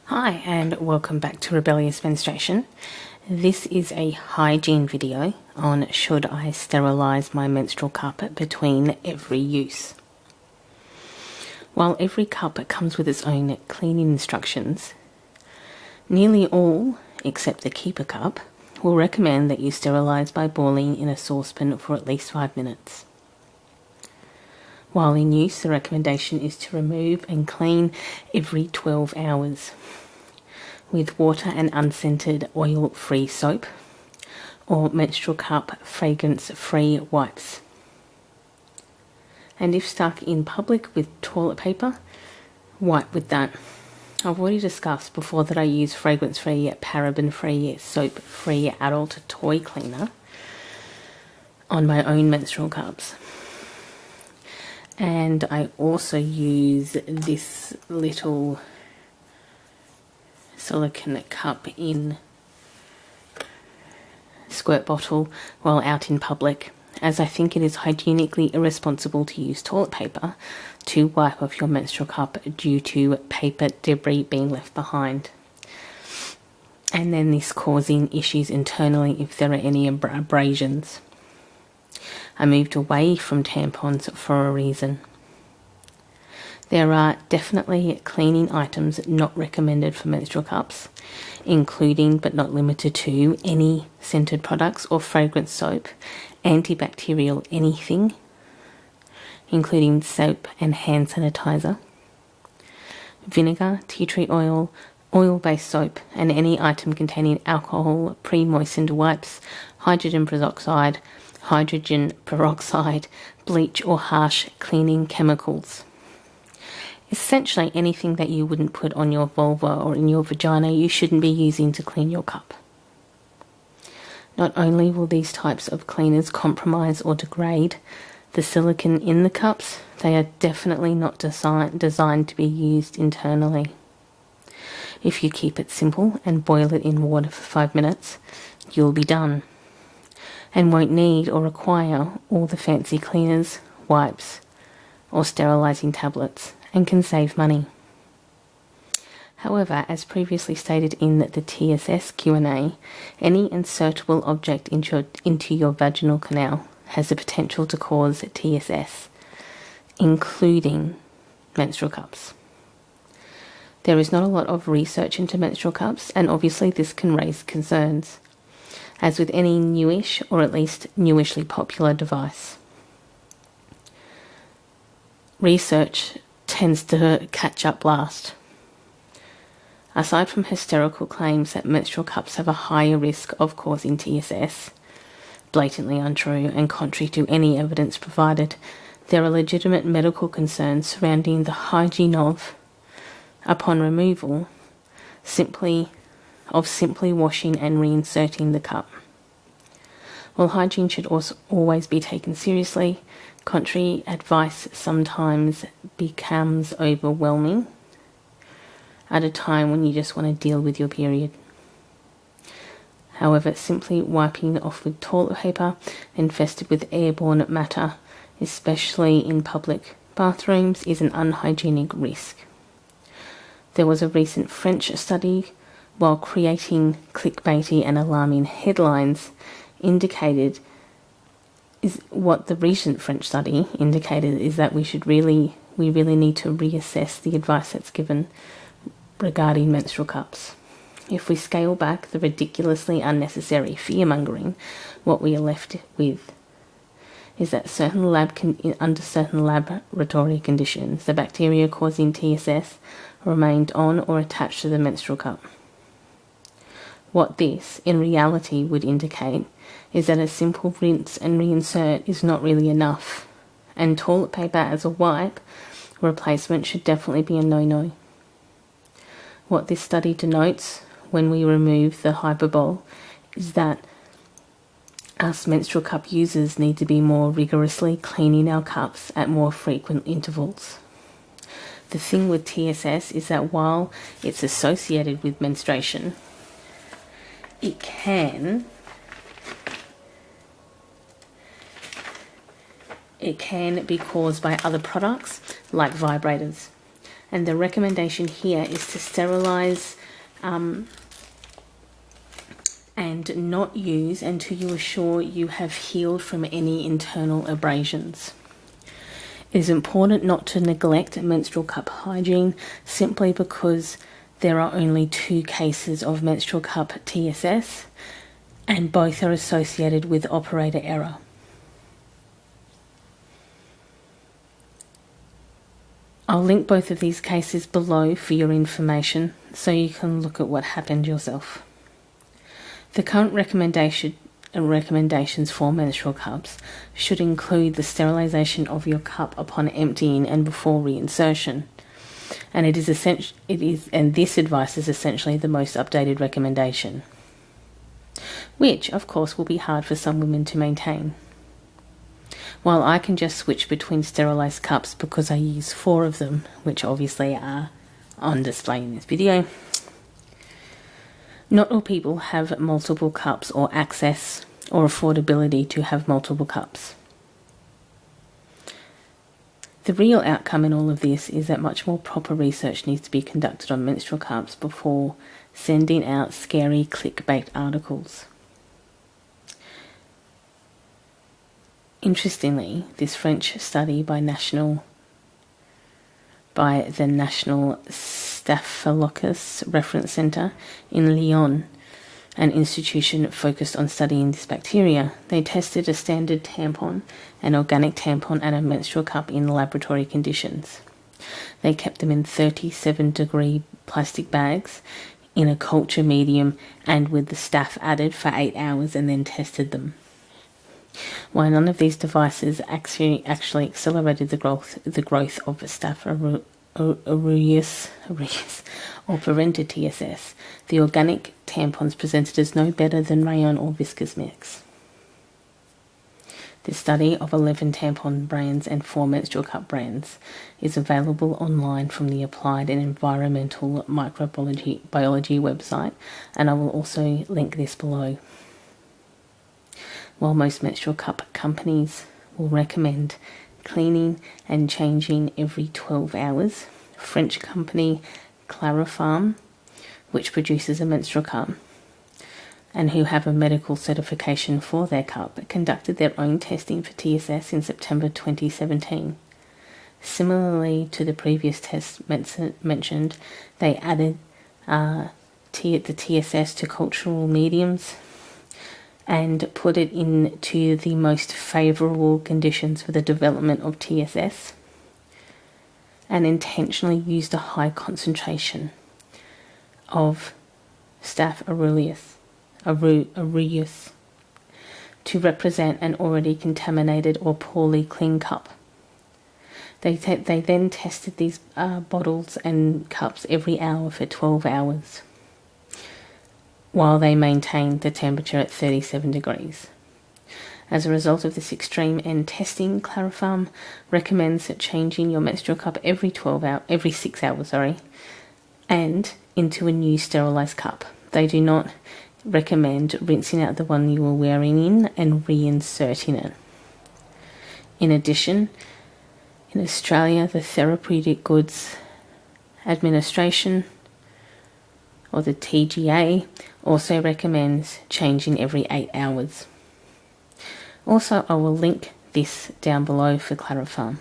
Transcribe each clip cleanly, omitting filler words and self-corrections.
Hi and welcome back to Rebellious Menstruation. This is a hygiene video on should I sterilise my menstrual cup between every use. While every cup comes with its own cleaning instructions, nearly all, except the keeper cup, will recommend that you sterilise by boiling in a saucepan for at least 5 minutes. While in use, the recommendation is to remove and clean every 12 hours with water and unscented oil-free soap or menstrual cup fragrance-free wipes. And if stuck in public with toilet paper, wipe with that. I've already discussed before that I use fragrance-free, paraben-free, soap-free adult toy cleaner on my own menstrual cups. And I also use this little silicone cup in squirt bottle while out in public, as I think it is hygienically irresponsible to use toilet paper to wipe off your menstrual cup due to paper debris being left behind, and then this causing issues internally if there are any abrasions. I moved away from tampons for a reason. There are definitely cleaning items not recommended for menstrual cups, including but not limited to any scented products or fragrance soap, antibacterial anything, including soap and hand sanitizer, vinegar, tea tree oil, oil-based soap, and any item containing alcohol, pre-moistened wipes, hydrogen peroxide, bleach or harsh cleaning chemicals. Essentially anything that you wouldn't put on your vulva or in your vagina you shouldn't be using to clean your cup. Not only will these types of cleaners compromise or degrade the silicone in the cups, they are definitely not designed to be used internally. If you keep it simple and boil it in water for 5 minutes, you'll be done, and won't need or require all the fancy cleaners, wipes, or sterilising tablets, and can save money. However, as previously stated in the TSS Q&A, any insertable object into your vaginal canal has the potential to cause TSS, including menstrual cups. There is not a lot of research into menstrual cups, and obviously this can raise concerns, as with any newish or at least newishly popular device. Research tends to catch up last. Aside from hysterical claims that menstrual cups have a higher risk of causing TSS, blatantly untrue and contrary to any evidence provided, there are legitimate medical concerns surrounding the hygiene of, upon removal, simply washing and reinserting the cup. While hygiene should also always be taken seriously, contrary advice sometimes becomes overwhelming at a time when you just want to deal with your period. However, simply wiping off with toilet paper infested with airborne matter, especially in public bathrooms, is an unhygienic risk. There was a recent French study, while creating clickbaity and alarming headlines, what the recent French study indicated is that we really need to reassess the advice that's given regarding menstrual cups. If we scale back the ridiculously unnecessary fear-mongering, what we are left with is that under certain laboratory conditions, the bacteria causing TSS remained on or attached to the menstrual cup. What this, in reality, would indicate is that a simple rinse and reinsert is not really enough, and toilet paper as a wipe replacement should definitely be a no-no. What this study denotes when we remove the hyperbole is that us menstrual cup users need to be more rigorously cleaning our cups at more frequent intervals. The thing with TSS is that while it's associated with menstruation, it can be caused by other products like vibrators. And the recommendation here is to sterilise and not use until you are sure you have healed from any internal abrasions. It is important not to neglect menstrual cup hygiene simply because there are only 2 cases of menstrual cup TSS and both are associated with operator error. I'll link both of these cases below for your information so you can look at what happened yourself. The current recommendations for menstrual cups should include the sterilisation of your cup upon emptying and before reinsertion. And this advice is essentially the most updated recommendation, which of course will be hard for some women to maintain. While I can just switch between sterilised cups because I use 4 of them, which obviously are on display in this video, not all people have multiple cups or access or affordability to have multiple cups. The real outcome in all of this is that much more proper research needs to be conducted on menstrual cups before sending out scary clickbait articles. Interestingly, this French study by the National Staphylococcus Reference Centre in Lyon, an institution focused on studying this bacteria, they tested a standard tampon, an organic tampon and a menstrual cup in laboratory conditions. They kept them in 37-degree plastic bags in a culture medium and with the staph added for 8 hours and then tested them. While none of these devices actually accelerated the growth of Staph aureus or prevented TSS, the organic tampons presented as no better than rayon or viscous mix. This study of 11 tampon brands and 4 menstrual cup brands is available online from the Applied and Environmental Microbiology website, and I will also link this below. While most menstrual cup companies will recommend cleaning and changing every 12 hours, French company Clarifarm, which produces a menstrual cup and who have a medical certification for their cup, conducted their own testing for TSS in September 2017. Similarly to the previous test mentioned, they added the TSS to cultural mediums and put it into the most favourable conditions for the development of TSS, and intentionally used a high concentration of Staph aureus to represent an already contaminated or poorly clean cup. They then tested these bottles and cups every hour for 12 hours. While they maintained the temperature at 37 degrees. As a result of this extreme end testing, Clarifarm recommends changing your menstrual cup every 6 hours, and into a new sterilised cup. They do not recommend rinsing out the one you were wearing in and reinserting it. In addition, in Australia, the Therapeutic Goods Administration, or the TGA, also recommends changing every 8 hours. Also, I will link this down below for Clarifarm.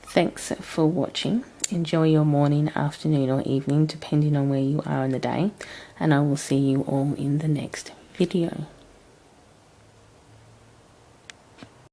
Thanks for watching. Enjoy your morning, afternoon or evening, depending on where you are in the day, and I will see you all in the next video.